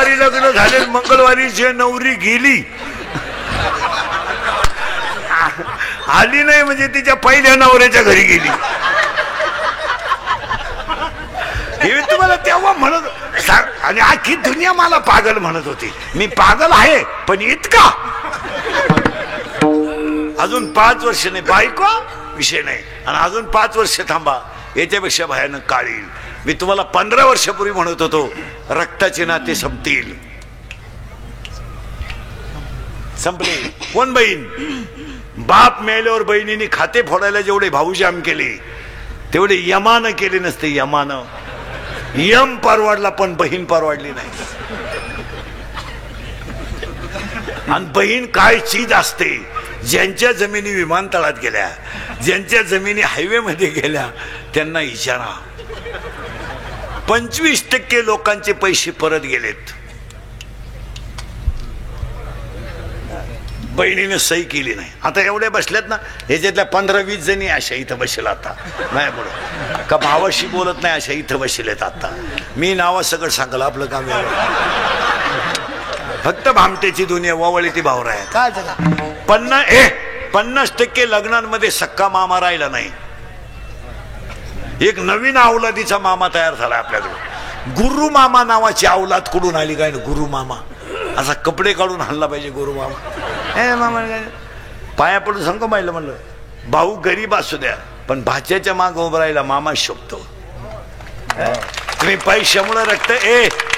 बुधवारी लग्न झाले, मंगळवारी जे नवरी गेली आली नाही म्हणजे तिच्या पहिल्या नवऱ्याच्या घरी गेली. हे तुम्हाला तेव्हा म्हणत आणि आखी दुनिया मला पागल म्हणत होती. मी पागल आहे पण इतका. अजून 5 वर्ष नाही, बायको विषय नाही, आणि अजून 5 वर्ष थांबा, याच्यापेक्षा भयानक काळ येईल. मी तुम्हाला 15 वर्षापूर्वी म्हणत होतो रक्ताचे नाते संपतील. संपले. कोण बहीण? बाप मेल्यावर बहिणीने खाते फोडायला जेवढे भाऊजाम केले तेवढे यमानं केले नसते. यमानं यम परवडला पण बहीण परवडली नाही. आणि बहीण काय चीज असते. ज्यांच्या जमिनी विमानतळात गेल्या, ज्यांच्या जमिनी हायवे मध्ये गेल्या, त्यांना इशारा 25% लोकांचे पैसे परत गेलेत. बहिणीने सही केली नाही. आता एवढे बसल्यात ना, ह्याच्यातल्या 15-20 जणी अशा इथं बसल्या. आता नाही बोल का भावाशी बोलत नाही, अशा इथं बसलेत. आता मी नावा सगळं सांगल, आपलं काम फक्त भामटेची दुनिया वावळी ती भावरा आहे. काय 50% लग्नांमध्ये सक्का मामा राहिला नाही. एक नवीन अवलादीचा मामा तयार झाला आपल्याकडे. गुरु मामा नावाची अवलाद कुठून आली काय? गुरु मामा असा कपडे काढून हल्ला पाहिजे. गुरु मामा मामा पाया पडून सांगतो पाहिलं म्हणलं, भाऊ गरीब असू द्या पण भाच्याच्या माग उभं राहिला मामा शोभतो. तुम्ही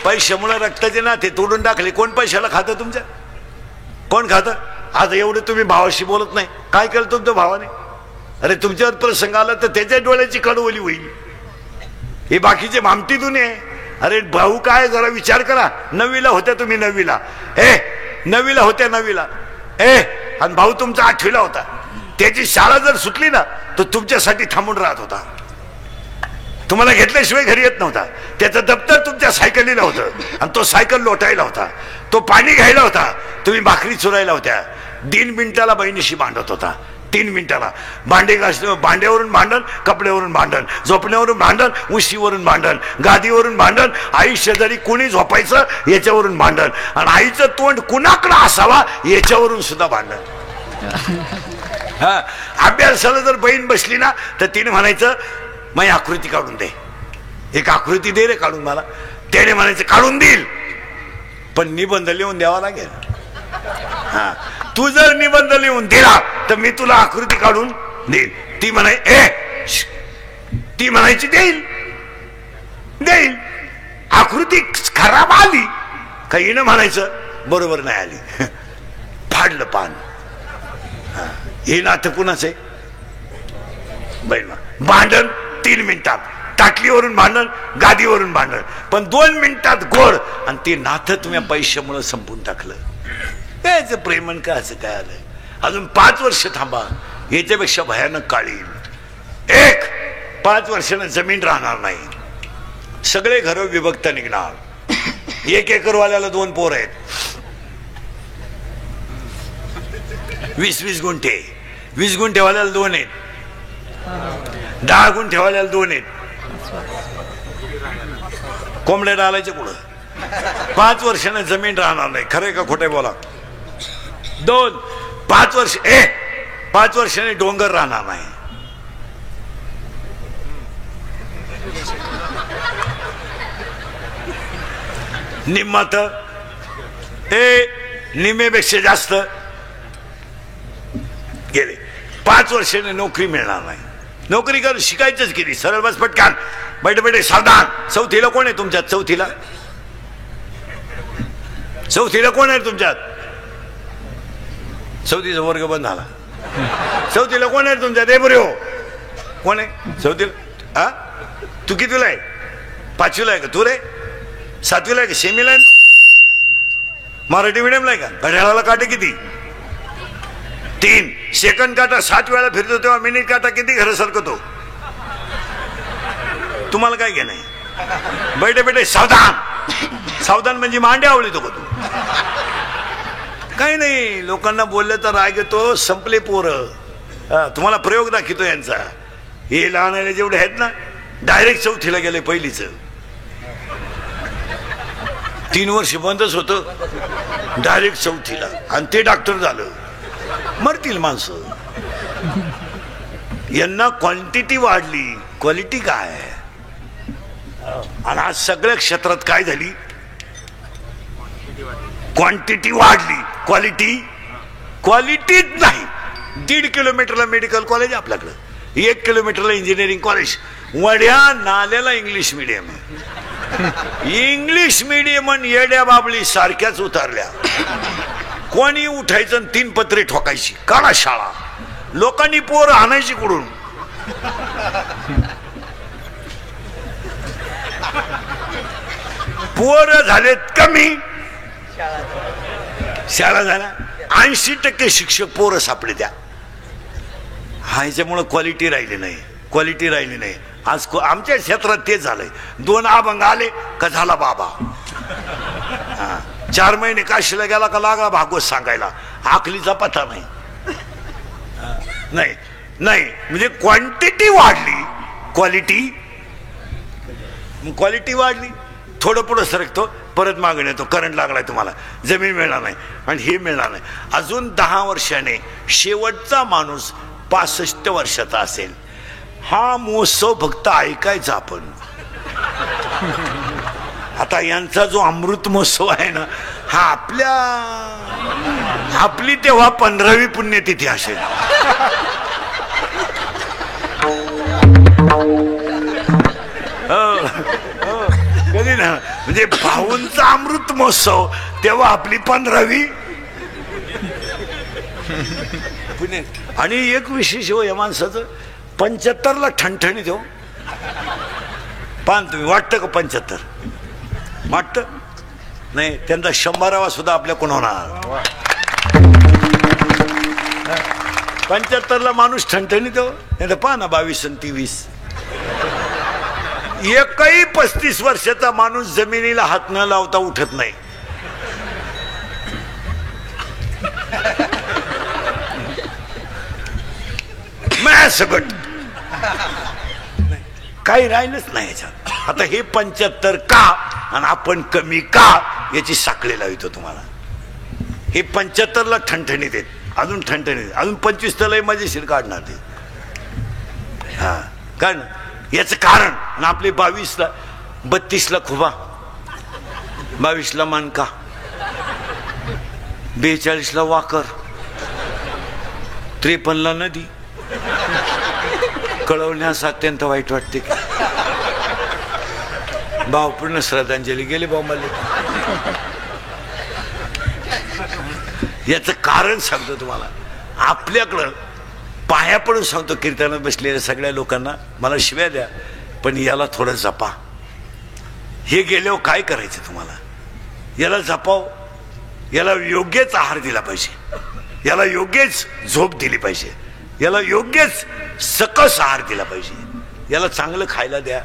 पैशामुळे रक्ताचे नाते तोडून टाकले. कोण पैशाला खातं तुमच्या? कोण खातं? आज एवढे तुम्ही भावाशी बोलत नाही. काय केलं तुमच्या भावाने? अरे तुमच्यावर प्रसंग आला तर त्याच्या डोळ्याची कडवली होईल. हे बाकीचे भामटी दुनिया आहे. अरे भाऊ काय, जरा विचार करा. 9वीला होत्या तुम्ही, 9वीला होत्या 9वीला. आणि भाऊ तुमचा 8वीला होता. त्याची शाळा जर सुटली ना तर तुमच्यासाठी थांबून राहत होता. तुम्हाला घेतल्याशिवाय घरी येत नव्हता. त्याचं दप्तर तुमच्या सायकलीला होतं आणि तो सायकल लोटायला होता. तो पाणी घ्यायला होता, तुम्ही भाकरी चुरायला होत्या. 3 मिनिटाला बहिणीशी भांडत होता. 3 मिनिटाला भांडे घासले, भांड्यावरून भांडण, कपड्यावरून भांडण, झोपण्यावरून भांडण, उशीवरून भांडण, गादीवरून भांडण, आई शेजारी कुणी झोपायचं याच्यावरून भांडण, आणि आईचं तोंड कुणाकडं असावा याच्यावरून सुद्धा भांडण. अभ्यासाला जर बहीण बसली ना तर तिने म्हणायचं माझी आकृती काढून दे, एक आकृती दे रे काढून मला. त्याने म्हणायचं काढून देईल पण निबंध लिहून द्यावा लागेल. तू जर निबंध लिहून दिला तर मी तुला आकृती काढून देईल. ती म्हणायची देईल. आकृती खराब आली का हिनं म्हणायचं बरोबर नाही आली, फाडलं पान. हे नातं कुणाच आहे? बहीण. भांडण 3 मिनिटात, ताटलीवरून भांडण, गादीवरून भांडण, पण 2 मिनिटात गोड. आणि ते नातं तुम्ही पैशामुळे संपून टाकलं. याचं प्रेमन का असं काय आलंय? अजून 5 वर्ष थांबा, याच्यापेक्षा भयानक काळ येईल. 5 वर्षानं जमीन राहणार नाही. सगळे घर विभक्त निघणार. 1 एकरवाल्याला 2 पोर आहेत. 20-20 गुंठे. 20 गुंठेवाल्याला 2 आहेत. 10 गुंठेवाल्याला 2 आहेत. कोंबड्या डालायचे पुढं. 5 वर्षानं जमीन राहणार नाही. खरंय का खोटे बोला? 5 वर्षाने डोंगर राहणार नाही. निम्मात निम्मेपेक्षा जास्त गेले. 5 वर्षाने नोकरी मिळणार नाही. नोकरी करून शिकायचंच केली. सरळ बस पटकान बैठे सावधान. 4थीला कोण आहे तुमच्यात? 4थीला कोण आहे तुमच्यात? 4थीचा वर्ग बंद झाला. 4थीला कोण आहे तुमच्यात? ए बरे हो, कोण आहे 4थीला? तू कितीला आहे? 5वीला आहे का तू रे? 7वीला आहे का? सेमीला आहे? मराठी मिडियमला आहे का? घड्याळाला काटे किती? 3. सेकंड काटा 7 वेळा फिरतो तेव्हा मिनिट काटा किती घर सरकतो? तुम्हाला काय घेणं आहे? बैठे सावधान म्हणजे मांडे आवडतो का तू? काही नाही. लोकांना बोलले तर राग येतो. संपले पोरं. तुम्हाला प्रयोग दाखवतो यांचा. हे लहान जेवढे आहेत ना डायरेक्ट 4थीला गेले. पहिलीच 3 वर्ष बंदच होतं, डायरेक्ट 4थीला, आणि ते डॉक्टर झालं. मरतील माणसं. यांना क्वांटिटी वाढली, क्वालिटी काय? आणि आज सगळ्या क्षेत्रात काय झाली? क्वांटिटी वाढली, क्वालिटीच नाही. 1.5 किलोमीटरला मेडिकल कॉलेज आपल्याकडं, 1 किलोमीटरला इंजिनिअरिंग कॉलेज. वड्या नाल्याला इंग्लिश मीडियम आहे. इंग्लिश मीडियम आणि येड्या बाबळी सारख्याच उतरल्या. कोणी उठायचं 3 पत्रे ठोकायची, काढा शाळा. लोकांनी पोर आणायची कुठून? पोर झालेत कमी, शाळा झाल्या. 80% शिक्षक पोरं सापडे द्या. ह्याच्यामुळे क्वालिटी राहिली नाही. आज आमच्या क्षेत्रात तेच झालंय. 2 अभंग आले का झाला बाबा. 4 महिने काशीला गेला का लागला भागवत सांगायला. आखलीचा पत्ता नाही. म्हणजे क्वांटिटी वाढली, क्वालिटी वाढली. थोडं पुढं सरकतो, परत मागून येतो. करंट लागलाय तुम्हाला, जमीन मिळणार नाही आणि हे मिळणार नाही. अजून 10 वर्षाने शेवटचा माणूस 65 वर्षाचा असेल. हा महोत्सव फक्त ऐकायचा आपण. आता यांचा जो अमृत महोत्सव आहे ना, हा आपली तेव्हा 15वी पुण्यतिथी असेल. कधी ना, म्हणजे भाऊंचा अमृत महोत्सव तेव्हा आपली 15वी पुण्य. आणि एक विशेष हो या माणसाचं, 75ला ठणठणीत हो. पान तुम्ही वाटतं का 75? वाटतं नाही. त्यांचा 100वा सुद्धा आपल्या कोण होणार? 75ला माणूस ठणठणीत हो. नाही तर पहा ना 22 आणि 23. एकही 35 वर्षाचा माणूस जमिनीला हात न लावता उठत नाही. सगट काही राहिलंच नाही याच्यात. आता हे 75 का आणि आपण कमी का याची साखळी लावतो तुम्हाला. हे 75ला ठणठणीत आहेत, अजून ठणठणीत, अजून 25 तर लय मजेशीर काढणार ते. हा काय ना याचं कारण. आणि आपले 22ला 32ला खुबा, 22ला मानका, 42ला वाकर, 53ला नदी. कळवण्यास अत्यंत वाईट वाटते की भावपूर्ण श्रद्धांजली गेली बॉम्बाले. याचं कारण सांगतो तुम्हाला. आपल्याकडं पाया पडून सांगतो कीर्तनात बसलेल्या सगळ्या लोकांना, मला शिव्या द्या पण याला थोडं जपा. हे गेल्यावर काय करायचं तुम्हाला? याला जपाव, याला योग्यच आहार दिला पाहिजे, याला योग्यच झोप दिली पाहिजे, याला योग्यच सकस आहार दिला पाहिजे, याला चांगलं खायला द्या,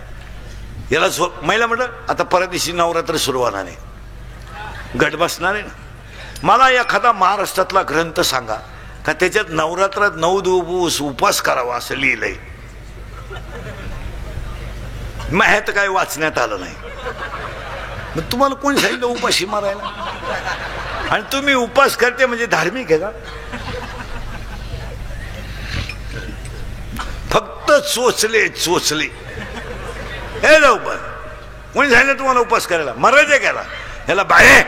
याला झोप. महिला म्हटलं आता परदिवशी नवरात्र सुरू होणार आहे, गट बसणार आहे ना. मला एखादा महाराष्ट्रातला ग्रंथ सांगा का त्याच्यात नवरात्रात 9 दिवस उपवास करावा असं लिहिलंय. माहित काय वाचण्यात आलं नाही. मग तुम्हाला कोणी सांगितलं उपाशी मारायला? आणि तुम्ही उपास करते म्हणजे धार्मिक आहे का? फक्त चोचले हे लवकर कोणी सांगितलं तुम्हाला उपास करायला? मरायचं केला याला बाहे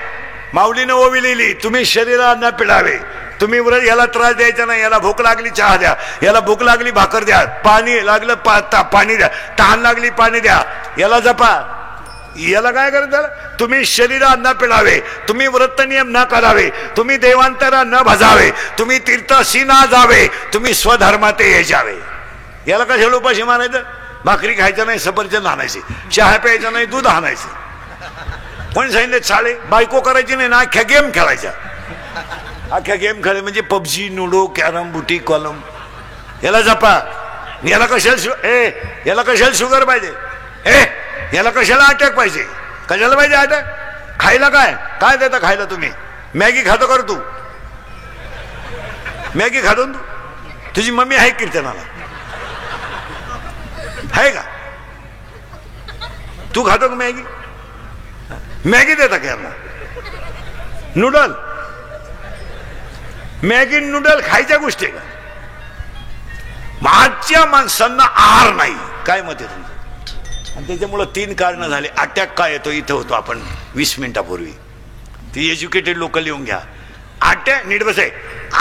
माऊलीनं ओवी लिहिली, तुम्ही शरीराला न पिळावे, तुम्ही व्रत याला त्रास द्यायचा नाही, याला भूक लागली चहा द्या, याला भूक लागली भाकर द्या, पाणी लागलं पाणी द्या, तहान लागली पाणी द्या, याला जपा. याला काय करायचं? तुम्ही शरीरा न पिळावे, तुम्ही व्रत नियम न करावे, तुम्ही देवांतरा न भजावे, तुम्ही तीर्थाशी ना जावे, तुम्ही स्वधर्मात यावे. याला कशाला उपाशी मारायचं? भाकरी खायचं नाही, सफरचंद आणायचे, चहा प्यायचा नाही, दूध आणायचं. कोणी सांगितलं चाळे? बायको करायची नाही ना, अख्ख्या गेम खेळायच्या. अख्ख्या गेम खेळ म्हणजे पबजी, लुडो, कॅरम, बुटी, कॉलम. याला जपा. याला कशाला शुगर पाहिजे? याला कशाला अटॅक पाहिजे? कशाला पाहिजे अटॅक? खायला काय देता खायला? तुम्ही मॅगी खातो कर? तू मॅगी खातो? तुझी मम्मी आहे कीर्तनाला? आहे का? तू खातो का मॅगी? मॅगी देता का यांना? नूडल, मॅगी नूडल खायच्या गोष्टी का? आजच्या माणसांना आहार नाही. काय मत आहे तुमचं? आणि त्याच्यामुळं 3 कारणं झाले. अटॅक काय येतो इथं होतो आपण 20 मिनिटापूर्वी. ती एज्युकेटेड लोक लिहून घ्या. अटॅक नीट बस आहे.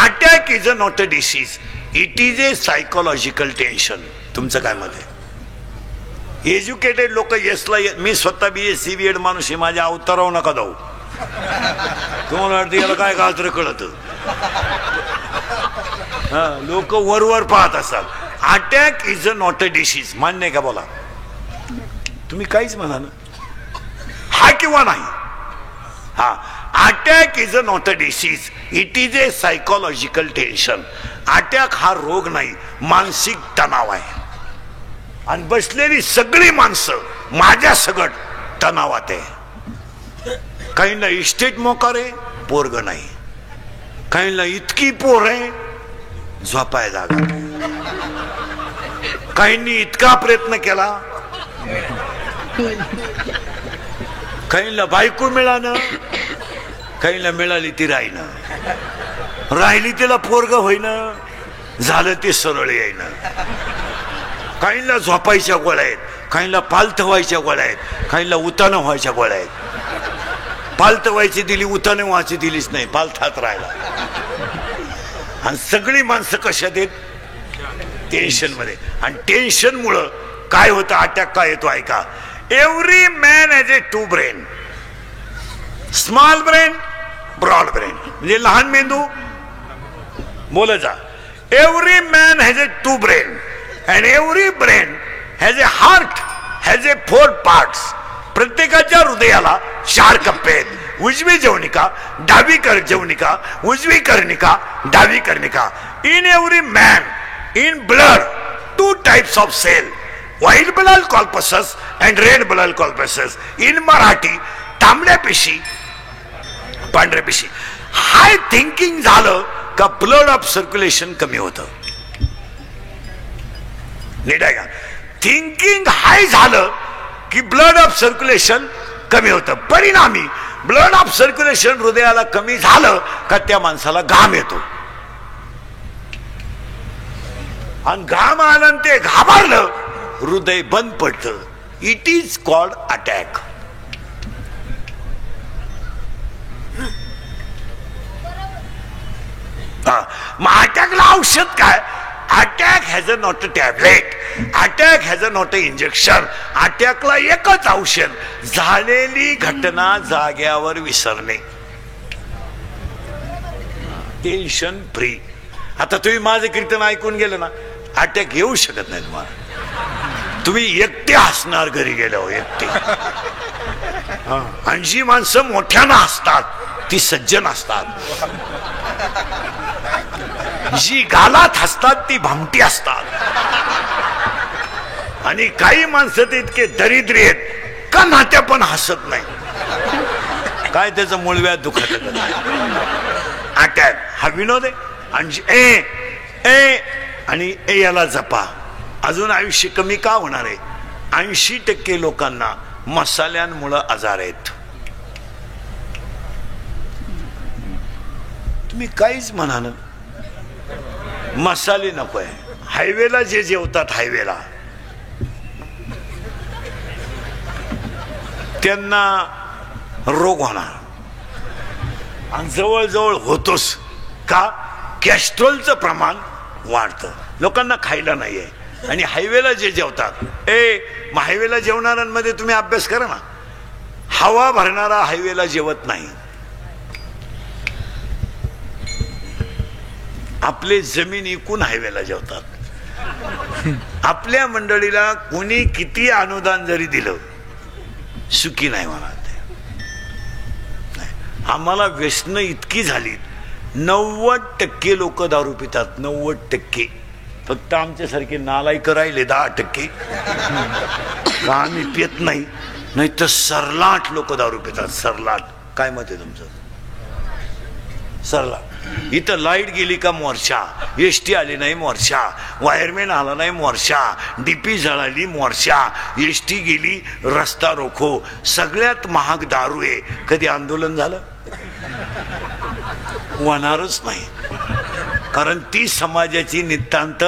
Attack is a not a disease, it is a psychological tension. तुमचं काय मत आहे? एज्युकेटेड लोक येसला, मी स्वतः BSc BEd माणूस आहे, माझ्या अवताराव नका जाऊ. तुम्हाला वाटतं याला काय गाजर कळत? लोक वरवर पाहत असतात. Attack is a not a disease, मान्य आहे का? बोला तुम्ही काहीच म्हणा ना, हा किंवा नाही. हा, attack is a not a disease, it is a psychological tension. Attack हा रोग नाही, मानसिक तणाव आहे. आणि बसलेली सगळी माणसं माझ्या सगट तणावात आहे. काहींना इस्टेट मोकार आहे, पोरग नाही. काहींना इतकी पोर आहे, झोपाय जागा. काहींनी इतका प्रयत्न केला, काहींना बायको मिळालं, काहींना मिळाली ती राहीनं, राहिली तिला पोरग होईना, झालं ते सरळ येईना. काहींना झोपायच्या गोळ्या आहेत, काहींना पालथ व्हायच्या गोळ्या आहेत, काहींना उतानं व्हायच्या गोळ्या आहेत. पालथ व्हायची दिली, उतानं व्हायची दिलीच नाही, पालथात राहिला. आणि सगळी माणसं कशात आहेत? टेन्शन मध्ये. आणि टेन्शन मुळे काय होतं? अटॅक काय येतो ऐका. Every man has a 2 brain, small brain, broad brain. म्हणजे लहान मेंदू, बोला जा. Every man has a 2 brain and every brain has a heart, has a 4 parts. प्रत्येकाच्या हृदयाला 4 कप्पे आहेत. उजवी जवनिका, डावी जवनिका, उजवी कर्णिका, डावी कर्णिका. In every man, in blood, 2 types of cell, white blood corpuscles and red blood corpuscles. In Marathi, तांबड्या पेशी, पांढऱ्या पेशी. हाय थिंकिंग झालं का ब्लड ऑफ सर्क्युलेशन कमी होतं. नीट आहे का? थिंकिंग हाय झालं की ब्लड ऑफ सर्क्युलेशन कमी होतं. परिणामी ब्लड ऑफ सर्क्युलेशन हृदयाला कमी झालं का त्या माणसाला घाम येतो. आणि घाम आलं ते घाबरलं, हृदय बंद पडतं. It is called attack. मग अटॅकला औषध काय? Attack has a not a tablet, attack has a not a injection. अटॅकला एकच औषध, झालेली घटना जाग्यावर विसरणे, टेन्शन फ्री. आता तुम्ही माझं कीर्तन ऐकून गेलं ना, अटॅक येऊ शकत नाही तुम्हाला. तुम्ही एकटे हसणार घरी गेल्यावर, एकटे. आणि जी माणसं मोठ्यानं हसतात ती सज्जन असतात, जी गालात हसतात ती भामटी असतात. आणि काही माणसं ते इतके दरिद्री आहेत का नात्या पण हसत नाही. काय त्याचं मूळव्याध दुखत. अटॅक हा विनोद आहे. आणि याला जपा. अजून आयुष्य कमी का होणार आहे? 80% लोकांना मसाल्यांमुळे आजार आहेत. तुम्ही काहीच म्हणा ना, मसाले नको आहे. हायवेला जे जेवतात, हायवेला त्यांना रोग होणार. आणि जवळजवळ होतोच का? कॅस्ट्रोलचं प्रमाण वाढतं, लोकांना खायला नाही आहे. आणि हायवेला जे जेवतात, मग हायवेला जेवणाऱ्यांमध्ये तुम्ही अभ्यास करा ना. हवा भरणारा हायवेला जेवत नाही. आपले जमीन इकून हायवेला जेवतात. आपल्या मंडळीला कोणी किती अनुदान जरी दिलं, सुखी नाही म्हणत. आम्हाला व्यसनं इतकी झाली, 90% लोक दारू पितात. 90%. फक्त आमच्यासारखे नालायक राहिले 10%. का आम्ही पित नाही? नाही तर सरलाट लोक दारू पितात. सरलाट. काय मत आहे तुमचं? सरलाट. इथं लाईट गेली का मोर्चा, एसटी आली नाही मोर्चा, वायरमॅन आला नाही मोर्चा, डीपी जळाली मोर्चा, एसटी गेली रस्ता रोखो. सगळ्यात महाग दारू आहे. कधी आंदोलन झालं? होणारच नाही, कारण ती समाजाची नितांत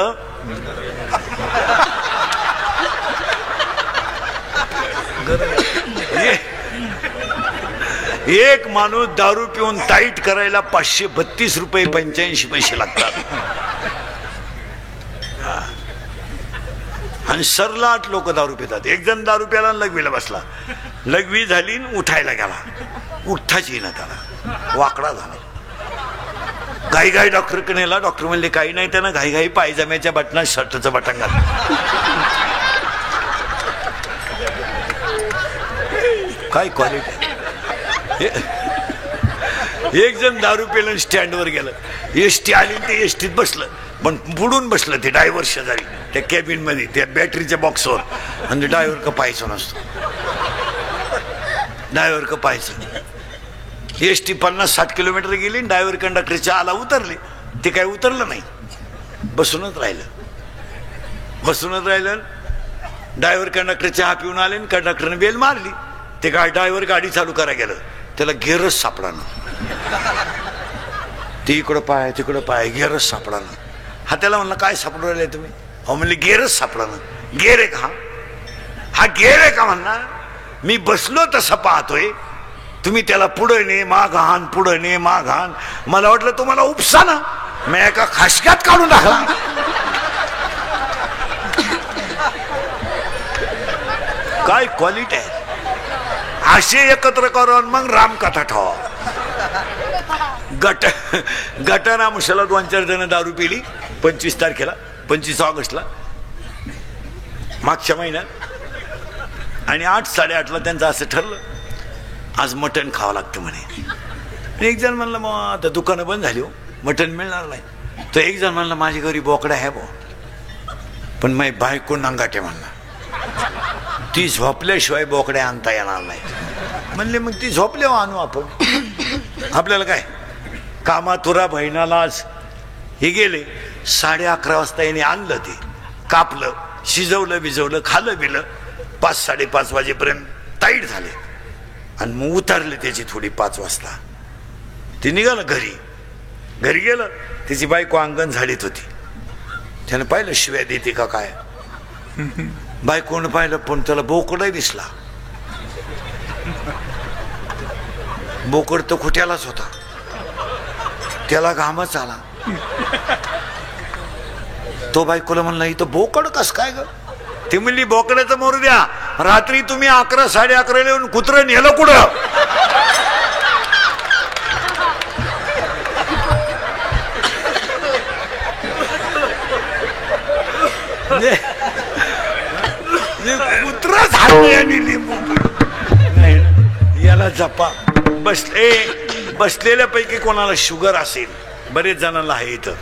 एक माणूस दारू पिऊन टाईट करायला 532 रुपये 85 पैसे लागतात. आणि सरलाट लोक दारू पितात. एक जण दारू प्याला लघवीला बसला, लघवी झाली उठायला गेला, उठताच येईना त्याला, वाकडा झाला. घाई घाई डॉक्टरकडे नेला. डॉक्टर म्हणले काही नाही, त्यानं घाई घाई पायजाम्याच्या बटनात शर्टचं बटन घातलं. काय क्वालिटी. एक जण दारू पेलं स्टँडवर गेलं, एसटी आली ते एसटीत बसलं, पण बुडून बसलं ते ड्रायव्हर शेजारी त्या कॅबिन मध्ये त्या बॅटरीच्या बॉक्सवर. आणि ड्रायव्हर का पाहायचं नसतो, ड्रायव्हर का पाहायचं. एसटी 50-60 किलोमीटर गेली, ड्रायव्हर कंडक्टरच्या आला उतरले, ते काय उतरलं नाही, बसूनच राहिलं. ड्रायव्हर कंडक्टर चहा पिऊन आले, कंडक्टरने बेल मारली. ते ड्रायव्हर गाडी चालू करायला गेलं, त्याला गेअरच सापडा ना. ते इकडं पाय तिकडं पाय, गेअरच सापडा ना. हा त्याला म्हणलं काय सापडू राहिले तुम्ही? हो म्हणले गेअरच सापडा ना. गेअर आहे का? हा गेअर आहे का म्हणणार? मी बसलो तसं पाहतोय, तुम्ही त्याला पुढे ने माग हान, पुढे ने माग हान. मला वाटलं तुम्हाला उपसा ना, मी एका खासक्यात काढून टाकला. काय क्वालिटी आहे. असे एकत्र करून मग रामकथा ठेवा. गटारामुशाला 2-4 जण दारू पिली 25 तारखेला, 25 ऑगस्टला मागच्या महिन्यात. आणि 8-8:30ला त्यांचं असं ठरलं, आज मटण खावं लागतं म्हणे. एक जण म्हणलं मग आता दुकानं बंद झाली हो, मटण मिळणार नाही. तर एक जण म्हणलं माझ्या घरी बोकडा आहे बो, पण माझी बायको नंगाटे म्हणला, ती झोपल्याशिवाय बोकड्या आणता येणार नाही. म्हणले मग ती झोपल्यावर आणू आपण, आपल्याला काय कामा तुरा बहिणाला. आज हे गेले 11:30 वाजता याने आणलं, ते कापलं, शिजवलं बिजवलं, खाल्लं बिलं. 5-5:30 वाजेपर्यंत टाईट झाले आणि मग उतरले त्याची थोडी 5 वाजता. ते निघालं घरी गेलं, त्याची बायको अंगण झाडीत होती. त्यानं पाहिलं शिव्या देते का काय. बायकोनं पाहिलं, पण त्याला बोकडही दिसला. बोकड तर खुट्यालाच होता, त्याला घामच आला. तो बायकोला म्हणला इथं बोकड कस काय ग? ती म्हणली बोकड्याचं मोरू द्या, रात्री तुम्ही 11-11:30 येऊन कुत्रं नेलं कुठं? कुत्र याला जपा. बसलेल्यापैकी कोणाला शुगर असेल, बरेच जणांना आहे इथं,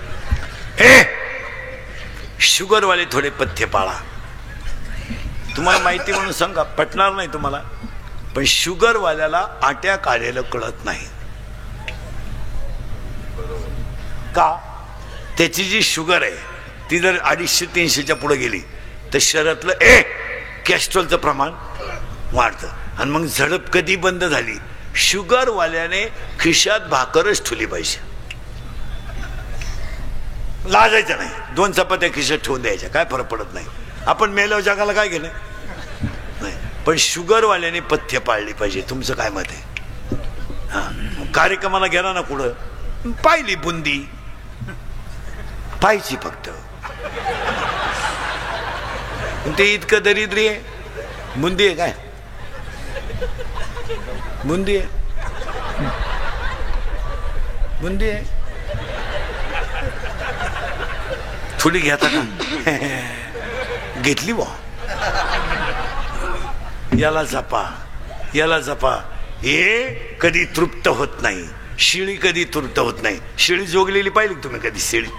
शुगरवाले थोडे पथ्य पाळा. तुम्हाला माहिती म्हणून सांगा, पटणार नाही तुम्हाला, पण शुगरवाल्याला अटॅक आलेलं कळत नाही का? त्याची जी शुगर आहे ती जर 250-300च्या पुढे गेली तर शरीरातलं कॅस्ट्रॉलचं प्रमाण वाढतं. आणि मग झडप कधी बंद झाली? शुगरवाल्याने खिशात भाकरच ठेवली पाहिजे, लाजायचं नाही. 2 चपात्या खिशात ठेवून द्यायच्या, काय फरक पडत नाही. आपण मेल्यावर जगाला काय गेलं नाही. पण शुगरवाल्याने पथ्य पाळली पाहिजे. तुमचं काय मत आहे? हा, कार्यक्रमाला गेला ना कुठं, पाहिली बुंदी पाहिजे फक्त, ते इतकं दरिद्री आहे. बुंदी आहे काय? बुंदी आहे, बुंदी आहे. थोडी घेता का? घेतली बा. याला जपा, याला जपा. हे कधी तृप्त होत नाही. शिळी कधी तृप्त होत नाही. शिळी जोगलेली पाहिली तुम्ही कधी? शिळी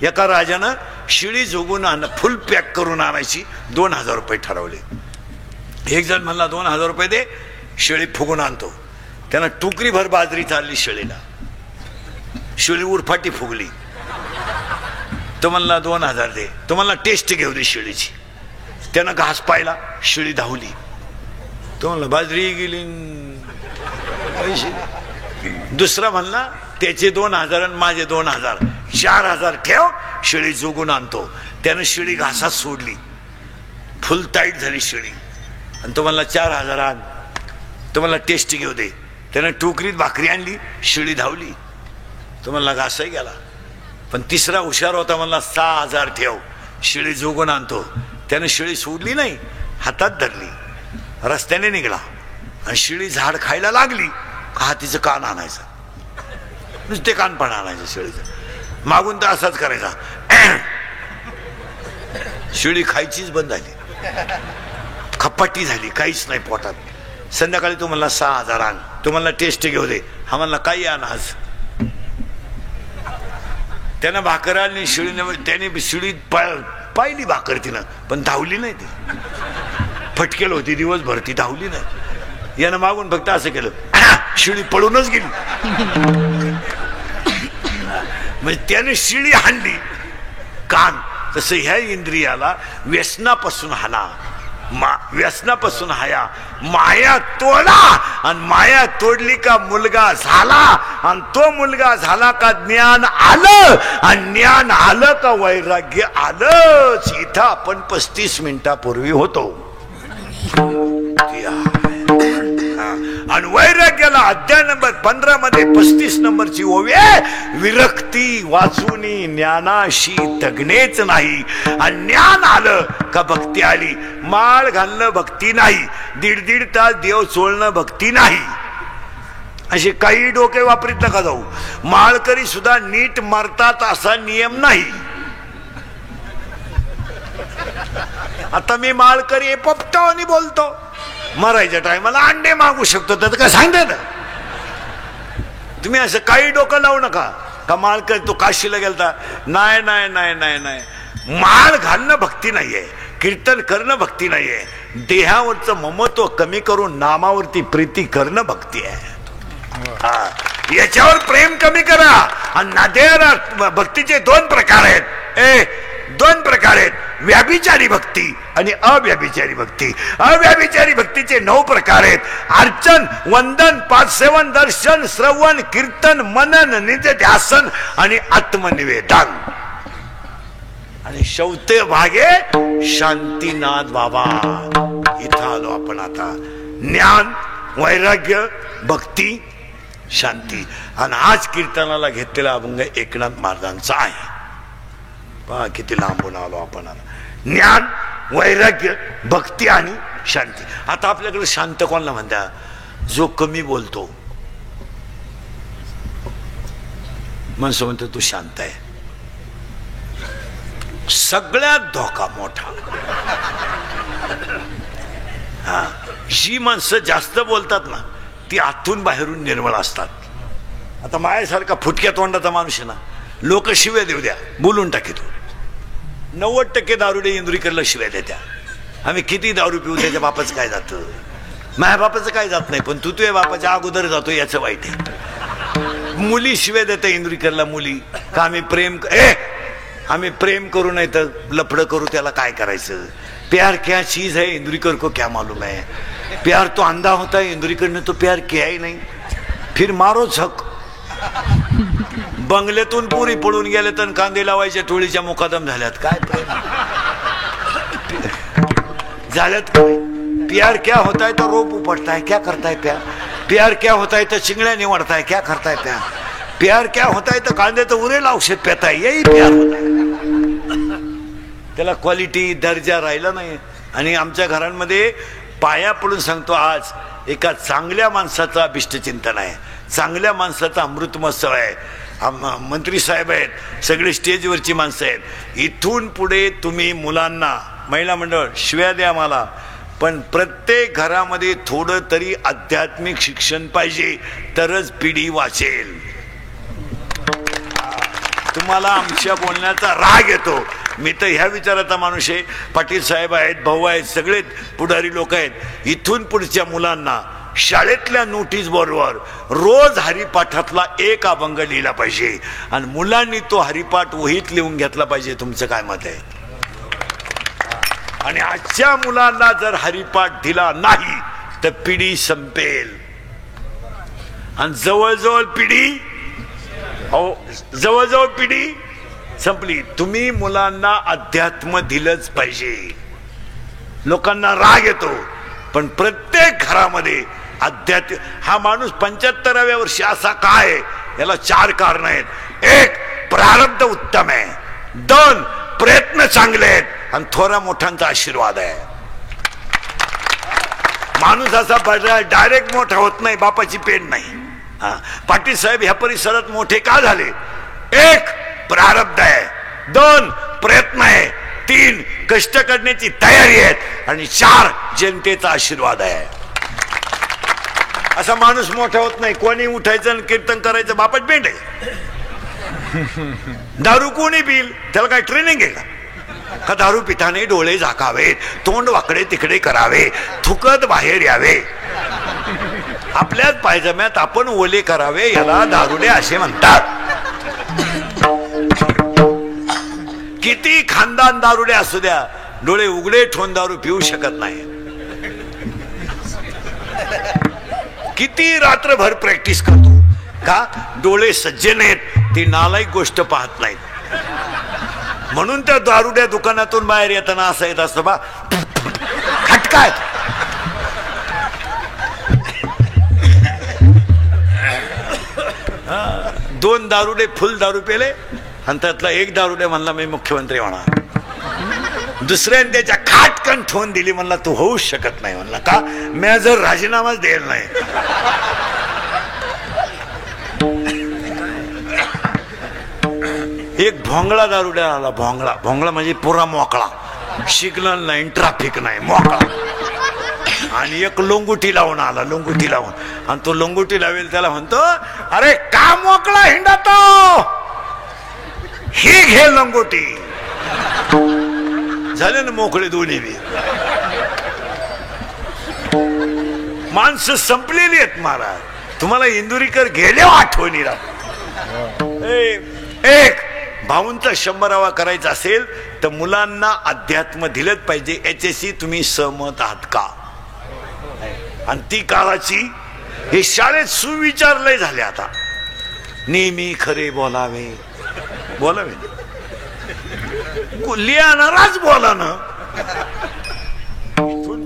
एका राजानं शिळी जोगून फुल पॅक करून आणायची, 2000 रुपये ठरवले. एक जण म्हणला 2000 रुपये दे, शिळी फुगून आणतो. त्यानं टुकरी भर बाजरी चालली शिळीला. शिळी उरफाटी फुगली. तो म्हणला 2000 दे. तो म्हणला टेस्ट घेऊ दे शिळीची. त्यानं घास पाहिला, शिळी धावली. तो म्हणला बाजरी गेली. दुसरा म्हणला त्याचे 2000 आणि माझे 2000, 4000 ठेव, शिळी जोगून आणतो. त्यानं शिळी घासात सोडली, फुल टाईट झाली शिळी. आणि तो म्हणला 4000 आण. तो म्हणला टेस्ट घेऊ दे. त्यानं टोकरीत भाकरी आणली, शिळी धावली. तो म्हणला घासही गेला. पण तिसरा हुशार होता, म्हणला 6000 ठेव, शिळी जोगून आणतो. त्यानं शिळी सोडली नाही, हातात धरली, रस्त्याने निघाला. आणि शिळी झाड खायला लागली का तिचं कान आणायचं, नुसते कान पण आणायचं शिळीचं. मागून तर असाच करायचा. शिळी खायचीच बंद झाली, खपाटी झाली, काहीच नाही पोटात. संध्याकाळी तो म्हणला 6000 आण. तो म्हणला टेस्ट घेऊ दे. हा म्हणला काही आण आज. त्यानं भाकर आणली शिळीने. त्याने शिळी पाहिली भाकर तिनं, पण धावली नाही. ती फटकेल होती दिवसभर, ती धावली नाही. यानं मागून फक्त असं केलं, शिळी पळूनच गेली. म्हणजे त्याने शिळी हाणली कान. तसं ह्या इंद्रियाला व्यसनापासून हाना, व्यसनापासून हाया, माया तोडा. आणि माया तोडली का मुलगा झाला. आणि तो मुलगा झाला का ज्ञान आलं. आणि ज्ञान आलं का वैराग्य आलंच. इथं आपण 35 मिनिटापूर्वी होतो. आणि वैराग्याला अध्याय नंबर 15 मध्ये 35 नंबरची ओवी आहे, विरक्ती वाचुनी ज्ञानाशी तगणेच नाही. आणि ज्ञान आलं का भक्ती आली. माळ घालणं भक्ती नाही, 1.5 तास देव चोळणं भक्ती नाही. असे काही डोके वापरीत नका जाऊ. माळकरी सुद्धा नीट मरतात असा नियम नाही. आता मी माळकरी पोपटावानी बोलतो, मरायच्या टायमाला अंडे मागू शकतो, त्यात काय सांगतात. तुम्ही असं काही डोकं लावू नका. का माळकरी तो काशीला गेलता, नाही नाही नाही नाही नाही. माळ घालणं भक्ती नाहीये, कीर्तन करणं भक्ती नाहीये. देहावरचं ममत्व कमी करून नामावरती प्रीती करणं भक्ती आहे. याच्यावर प्रेम कमी करा. आणि भक्तीचे 2 प्रकार आहेत. 2 प्रकार आहेत, व्याभिचारी भक्ती आणि अव्याभिचारी भक्ती. अव्याभिचारी भक्तीचे 9 प्रकार आहेत. अर्चन, वंदन, पादसेवन, दर्शन, श्रवण, कीर्तन, मनन, निधिध्यासन आणि आत्मनिवेदन. आणि शेवटे भागे शांतीनाथ बाबा. इथं आलो आपण आता. ज्ञान, वैराग्य, भक्ती, शांती. आणि आज कीर्तनाला घेतलेला अभंग एकनाथ महाराजांचा आहे. पहा किती लांबून आलो आपण. ज्ञान, वैराग्य, भक्ती आणि शांती. आता आपल्याकडे शांत कोणाला म्हणता, जो कमी बोलतो. माणसं म्हणतो तू शांत आहे. सगळ्यात धोका मोठा. हा, जी माणसं जास्त बोलतात ना, ती आतून बाहेरून निर्मळ असतात. आता माझ्यासारखा फुटक्या तोंडाचा माणूस आहे ना, लोक शिव्या देऊ द्या, बोलून टाकीतो. 90% दारुडे इंदुरीकरला शिव्या देत्या. आम्ही किती दारू पिऊ, त्याच्या बापाचं काय जातं, माझ्या बापाचं काय जात नाही, पण तू तुझ्या बापाच्या अगोदर जातो याचं वाईट आहे. मुली शिव्या देत्या इंदुरीकरला. मुली का आम्ही प्रेम करू नाही तर लफडं करू, त्याला काय करायचं. प्यार क्या चीज है इंदुरीकर को क्या मालूम है. प्यार तो अंधा होता है, इंदुरीकर ने तो प्यार किया ही नहीं. फिर मारो झक. बंगल्यातून पुरी पडून गेले तर कांदे लावायच्या टोळीच्या मुकादम झाल्यात. काय प्रेम झाल्यात काय. प्यार क्या होता है तो रोप उपटता है, क्या करता है प्यार. प्यार क्या होता है तो चिंगड्या निवडता है, क्या करता है प्यार. प्यार क्या होता है तो कांदे तो उरेल औषध पेता है, यही प्यार होता है. त्याला क्वालिटी, दर्जा राहिला नाही. आणि आमच्या घरांमध्ये पाया पडून सांगतो, आज एका चांगल्या माणसाचा अभिष्टचिंतन आहे, चांगल्या माणसाचा अमृत महोत्सव आहे. मंत्री साहेब आहेत, सगळे स्टेजवरची माणसं आहेत. इथून पुढे तुम्ही मुलांना, महिला मंडळ शिव्या द्या मला, पण प्रत्येक घरामध्ये थोडं तरी आध्यात्मिक शिक्षण पाहिजे, तरच पिढी वाचेल. तुम्हाला आमच्या बोलण्याचा राग येतो. मी तर ह्या विचाराचा माणूस आहे. पाटील साहेब आहेत, भाऊ आहेत, सगळे पुढारी लोक आहेत. इथून पुढच्या मुलांना शाळेतल्या नोटीस बरोबर रोज हरिपाठातला एक अभंग लिहिला पाहिजे आणि मुलांनी तो हरिपाठ वहीत लिहून घेतला पाहिजे. तुमचं काय मत आहे? आणि आजच्या मुलांना जर हरिपाठ दिला नाही तर पिढी संपेल. आणि जवळजवळ पिढी संपली. तुम्ही मुलांना अध्यात्म दिलंच पाहिजे. लोकांना राग येतो पण प्रत्येक घरामध्ये अध्यात्म. हा माणूस 75व्या वर्षी असा काय? याला 4 कारण आहेत. 1, प्रारब्ध उत्तम आहे. 2, प्रयत्न चांगले आहेत आणि थोरा मोठ्यांचा आशीर्वाद आहे. माणूस असा डायरेक्ट मोठा होत नाही. बापाची पेन नाही. पाटील साहेब ह्या परिसरात मोठे का झाले? 1, प्रारब्ध आहे. 2, प्रयत्न आहे. 3, कष्ट करण्याची तयारी आहे. आणि 4, जनतेचा आशीर्वाद आहे. असा माणूस मोठा होत नाही. कोणी उठायचं आणि कीर्तन करायचं बापाच पेंड आहे. दारू कोणी पिल? त्याला काय ट्रेनिंग आहे का? दारू पिताने डोळे झाकावे, तोंड वाकडे तिकडे करावे, थुकत बाहेर यावे, आपल्याच पायजम्यात आपण ओले करावे, याला दारुडे असे म्हणतात. किती खानदान दारुडे असू द्या, डोळे उघडे ठेवून दारू पिऊ शकत नाही. किती रात्रभर प्रॅक्टिस करतो का? डोळे सज्जन आहेत, ती नालायक गोष्ट पाहत नाहीत. म्हणून त्या दारुड्या दुकानातून बाहेर येताना असं येत असतं बा, खटकाय. दोन दारुडे फुल दारू पेले आणि त्यातला एक दारुडे म्हणला मी मुख्यमंत्री होणार. दुसऱ्याने त्याच्या खाटकन ठेवून दिली, म्हणला तू होऊच शकत नाही. म्हणला का? मी जर राजीनामाच द्यायला नाही. एक भोंगळा दारुड्या आला. भोंगळा म्हणजे पुरा मोकळा, सिग्नल नाही, ट्रॅफिक नाही, मोकळा. आणि एक लोंगुटी लावून आला. लोंगुटी लावून, आणि तो लोंगुटी लावेल त्याला म्हणतो, अरे का मोकळा हिंडतो, ही घे लोंगुटी. झाले ना मोकळे दोन्ही बी. माणसं संपलेली आहेत महाराज. तुम्हाला इंदुरीकर गेले आठवणी राहत. एक भाऊंचा 100वा करायचा असेल तर मुलांना अध्यात्म दिलंच पाहिजे. याच्याशी तुम्ही सहमत आहात का? आणि ती काळाची हे शाळेत सुविचार लय झाले आता. नेहमी खरे बोलावे, लिहाणाराच बोला ना.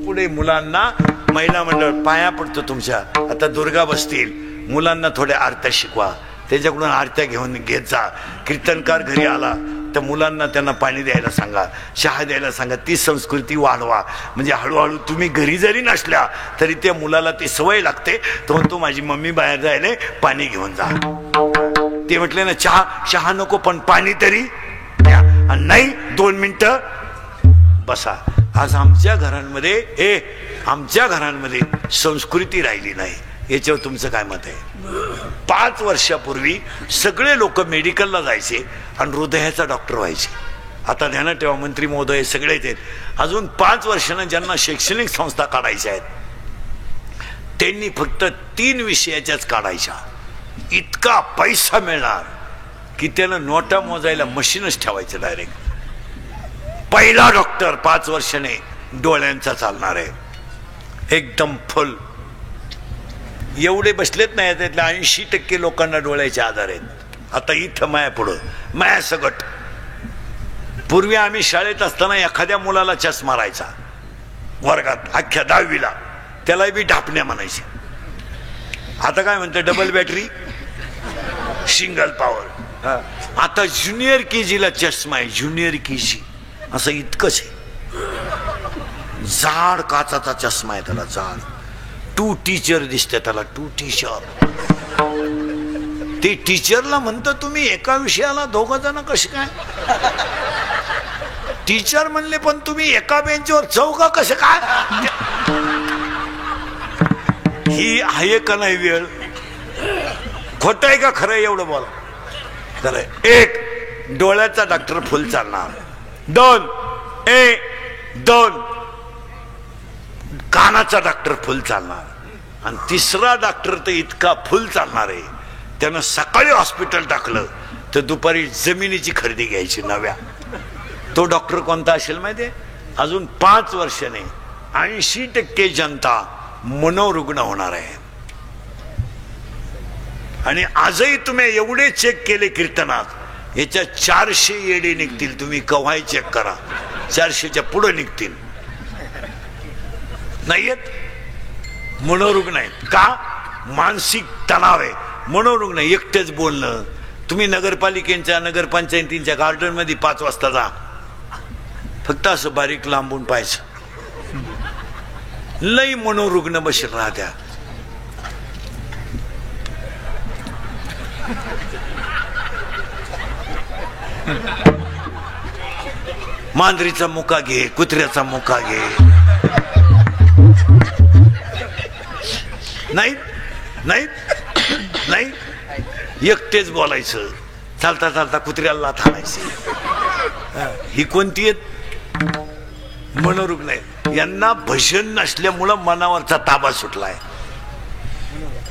पुढे मुलांना महिला मंडळ पाया पडतो तुमच्या. आता दुर्गा बसतील, मुलांना थोड्या आरत्या शिकवा, त्याच्याकडून आरत्या घेत जा. कीर्तनकार घरी आला तर मुलांना त्यांना पाणी द्यायला सांगा, चहा द्यायला सांगा. ती संस्कृती वाढवा. म्हणजे हळूहळू तुम्ही घरी जरी नसल्या तरी त्या मुलाला ती सवय लागते. तो म्हणतो माझी मम्मी बाहेर जायले, पाणी घेऊन जा. ते म्हटले ना चहा नको पण पाणी तरी द्या. आणि नाही 2 मिनिटं बसा. आज आमच्या घरांमध्ये संस्कृती राहिली नाही. याच्यावर तुमचं काय मत आहे? 5 वर्षापूर्वी सगळे लोक मेडिकलला जायचे आणि हृदयाचा डॉक्टर व्हायचे. आता ध्यानात ठेवा, मंत्री महोदय सगळेच आहेत. अजून 5 वर्षांना ज्यांना शैक्षणिक संस्था काढायच्या आहेत त्यांनी फक्त 3 विषयाच्याच काढायच्या. इतका पैसा मिळणार की त्याला नोटा मोजायला मशीनच ठेवायचं डायरेक्ट. पहिला डॉक्टर 5 वर्षाने डोळ्यांचा चालणार आहे, एकदम फुल. एवढे बसलेत नाही, त्यातल्या 80% लोकांना डोळ्याचे आजार आहेत. आता इथं माया पुढं माया सगट. पूर्वी आम्ही शाळेत असताना एखाद्या मुलाला चष्मा राहायचा वर्गात, अख्ख्या 10वीला, त्याला बी ढापण्या म्हणायचे. आता काय म्हणते, डबल बॅटरी, सिंगल पॉवर. आता ज्युनियर केजीला चष्मा आहे, ज्युनियर केजी. असं इतकंच आहे. जाड काचाचा चष्मा आहे त्याला, जाड. 2 टीचर दिसते त्याला, 2 टीचर. ते टीचरला म्हणतो तुम्ही एका विषयाला 2 जण कसे काय टीचर म्हणले, पण तुम्ही एका बेंचवर 4 कसे काय? ही आहे का नाही वेळ? खोट आहे का खरं? एवढं बोला. तर 1 डोळ्याचा डॉक्टर फुल चालणार. 2 कानाचा डॉक्टर फुल चालणार. आणि तिसरा डॉक्टर तर इतका फुल चालणार आहे, त्यानं सकाळी हॉस्पिटल टाकलं तर दुपारी जमिनीची खरेदी घ्यायची नव्या. तो डॉक्टर कोणता असेल माहितीये? अजून 5 वर्षाने 80% जनता मनोरुग्ण होणार आहे. आणि आजही तुम्ही एवढे चेक केले कीर्तनात, याच्या 400 येडे निघतील. तुम्ही कव्हाही चेक करा, 400च्या पुढे निघतील. नाही येत, मनोरुग्ण आहेत. का? मानसिक तणाव आहे, मनोरुग्ण. एकटेच बोलणं. तुम्ही नगरपालिकेच्या नगरपंचायतींच्या गार्डन मध्ये 5 वाजता जा, फक्त असं बारीक लांबून पाहायचं. लई मनोरुग्ण बसेल राहत्या. मांजरीचा मुका घे, कुत्र्याचा मुका घे. नाही नाही नाही, एकटेच बोलायचं. चालता चालता कुत्र्याला लाथ हाणायची. ही कोणती आहेत? मनोरुग्ण आहेत. यांना भजन नसल्यामुळं मनावरचा ताबा सुटलाय.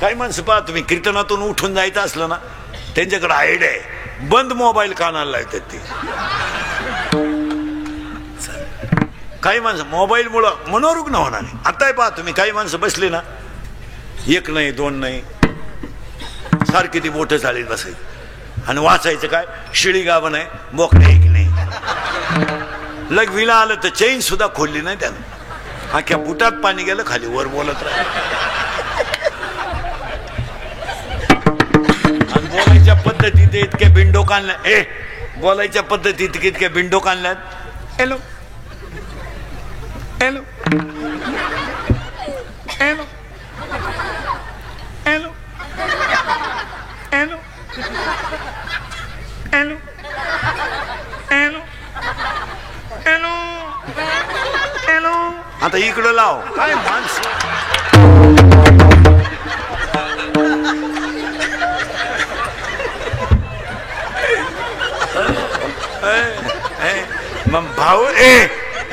काही माणसं पहा तुम्ही, कीर्तनातून उठून जायचं असलं ना, त्यांच्याकडे आयडिया आहे, बंद मोबाईल कानाला लावतात ते. काही माणसं मोबाईल मुळे मनोरुग्ण होणार आहे. आता पहा तुम्ही, काही माणसं बसले ना, 1 नाही 2 नाही, सारखी ती बोटं चालीत बसायची. आणि वाचायचं काय? शिळी गाभण आहे, बोकडे एक नाही. लग्वीला आलं तर चैन सुद्धा खोलली नाही त्यानं. अख्ख्या बुटात पाणी गेलं, खाली वर बोलत राहिलं. आणि बोलायच्या पद्धतीत इतके बिंडो काढल्या. बोलायच्या पद्धतीत इतके बिंडो काढल्यात. Hello hello hello hello hello hello hello hello hello. आता इकडं लाव. काय माणसं. मग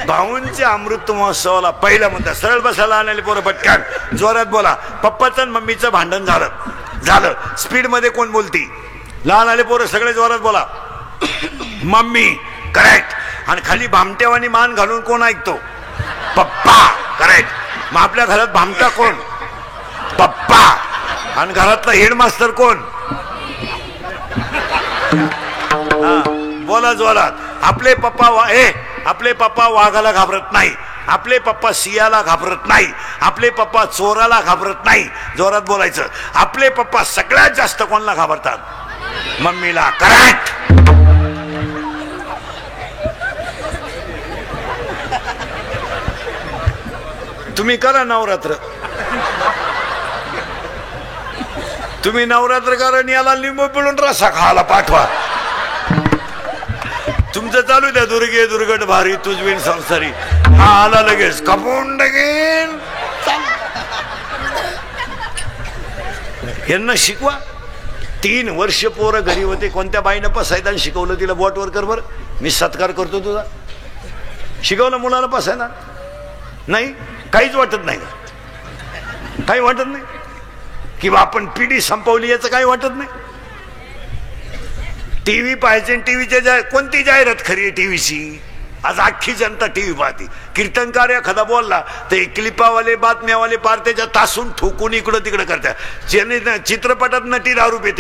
भाऊंच्या अमृत महोत्सवाला पहिला म्हणतात, सरळ बसायला आणायला पोरं पटकन जोरात बोला. पप्पाचं आणि मम्मीचं भांडण झालं. स्पीड मध्ये कोण बोलती? लहान आले पोरं सगळे जोरात बोला. Mummy correct. आणि खाली भामट्यावानी मान घालून कोण ऐकतो? पप्पा करेक्ट. मग आपल्या घरात भामटा कोण? पप्पा. आणि घरातला हेडमास्टर कोण? बोला जोरात. आपले पप्पा वाघाला घाबरत नाही, आपले पप्पा सियाला घाबरत नाही, आपले पप्पा चोराला घाबरत नाही. जोरात बोलायचं. आपले पप्पा सगळ्यात जास्त कोणाला घाबरतात? मम्मीला. करेक्ट. तुम्ही करा नवरात्र. तुम्ही नवरात्र करा आणि याला लिंबू पिळून रसा खायला पाठवा. तुमचं चालू द्या, दुर्गे दुर्गट भारी तुझविन संसारी. हा आला लगेच कपून टाकेन. यांना शिकवा. 3 वर्ष पोरं घरी होते, कोणत्या बाईनं पसायदान शिकवलं तिला? बोटवर कर बरं, मी सत्कार करतो तुझा. शिकवलं मुलाला पसायला? नाही, काहीच वाटत नाही. काही वाटत नाही किंवा आपण पिढी संपवली याचं काही वाटत नाही. टीव्ही पाहायचे, टीव्हीच्या कोणती जाहिरात खरी आहे टीव्हीची? आज अख्खी जनता टीव्ही पाहते. कीर्तनकार एखादा बोलला तर क्लिपावाले बातम्यावाले पार त्याच्या तासून ठोकून इकडं तिकडं करतात. चित्रपटात नटी दारू पिते,